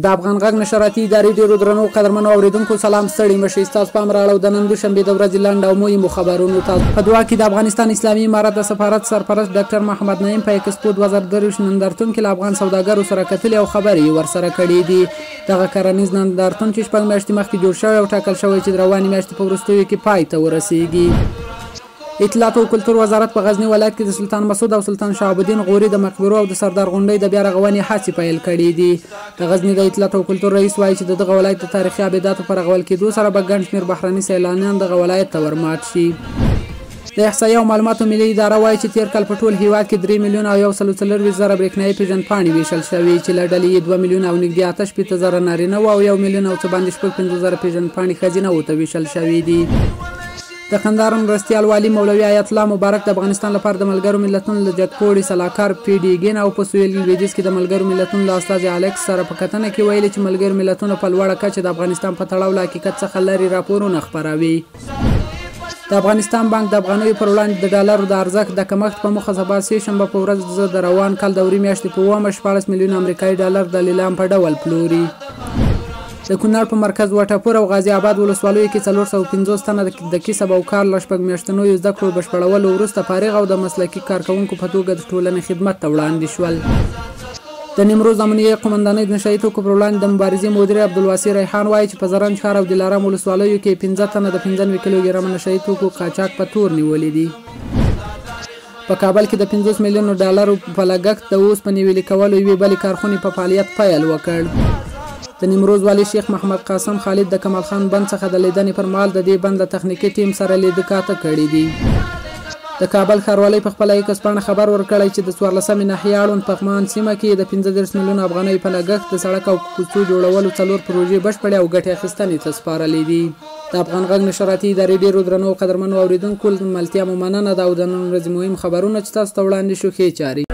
د افغان غږ نشراتي ادارې ډیرو درنو قدرمنو اوریدونکو سلام ستړي مشئ ستاسو پام راړو د نن دوشنبې د ورځې لنډ او مهمو خبرونو ته په دعا کې د افغانستان اسلامي امارت د سفارت سرپرست ډاکټر محمد نعیم په ایکسپو 2023 نندارتون کې له افغان سوداګرو سره کتلې او خبرې ورسره کړې دي دغه کرنیز نندارتون چې شپږ میاشتې مخکې جوړ شوی او ټاکل شوی چې د روانې میاشتې په وروستیو کې پای ته ورسیږي. اطلاعات او کلتور وزارت په غزنی ولایت کې د سلطان مسعود او سلطان شهاب الدین غوري د مقبرو او د سردار غونډۍ د بیا رغونې هڅې پیل کړې دي. د غزنی د اطلاعات او کلتور رئیس وایي چې دغه ولایت د تاریخي ابداتو په رغول کېدو سره به ګڼ شمېر بهرني سیلانیان دغه ولایت ته ورمات شي. د احصایې او معلوماتو ملي اداره وایي چې تیر کال په ټول هیواد کې 3 میلیونه او 140 زره برېښنایي پیژندپاڼې ویشل شوي چې له ډلې یې 2 میلیونه او نږدې 8 زره نارینه او 1 میلیون او څه باندې 5 زره پیژندپاڼې ښځینه ته ویشل شوي دي. د قندهار مرستیال والي مولوي آیت الله مبارک د افغانستان لپاره د ملګرو ملتونو له جدپوړي سلاکار پیډیګین او په سویل لویدیځ کې د ملګرو ملتونو له استازي الکس سره په کتنه کې ویلي چې ملګرو ملتونو په لوړه کچه د افغانستان په تړاو له حقیقت څخه لرې راپورونه خپروي. د افغانستان بانک د افغانیو پر وړاندې د ډالرو د ارزښت د کمښت په موخه سبا سې شنبه په ورځ د روان کال د وری میاشتې په 14 میلیون امریکایي ډالر د لیلام په ډول پلوري. د کونړ په مرکز وټپور او غازی آباد ولسوالیو کې 450 تنه د کسب او کار له شپږ میاشتنیو زده کړو بشپړولو وروسته فارغ او د مسلکي کارکوونکو په توګه د ټولنې خدمت ته وړاندې شول. د نیمروز امنیې قومندانۍ د نشهیي توکو پر وړاندې د مبارزې مدیر عبدالواسي ریحان وایي چې په زرنج ښار او دلارام ولسوالیو کې 15 تنه د 95 کیلوګرامه نشهیي توکو قاچاق په تور نیولي دي. په کابل کې د 50 میلیونو ډالرو په لګښت د اوسپنې ویلې کولو یوې بلې کارخونې په فعالیت پیل وکړ. د نیمروز والي شیخ محمد قاسم خالد د کمال خان بند څخه د لیدنې پر مهال د دې بند له تخنیکي ټیم سره لیدکاته کړي دي. د کابل ښاروالۍ په خپله ایکس پاڼه خبر ورکړی چې د 14مې ناحیې اړوند پغمان سیمه کې د 15 میلیونو افغانیو په لګښت د سړک او کوڅو جوړولو 4 پروژې بشپړې او ګټې اخیستنې ته سپارلې دي. د افغان غږ نشراتي ادارې ډیرو درنو قدرمنو اوریدونکو ملتیا مو مننه ده او د نن ورځې مهم خبرونه چې تاسو ته وړاندې شو ښې چارې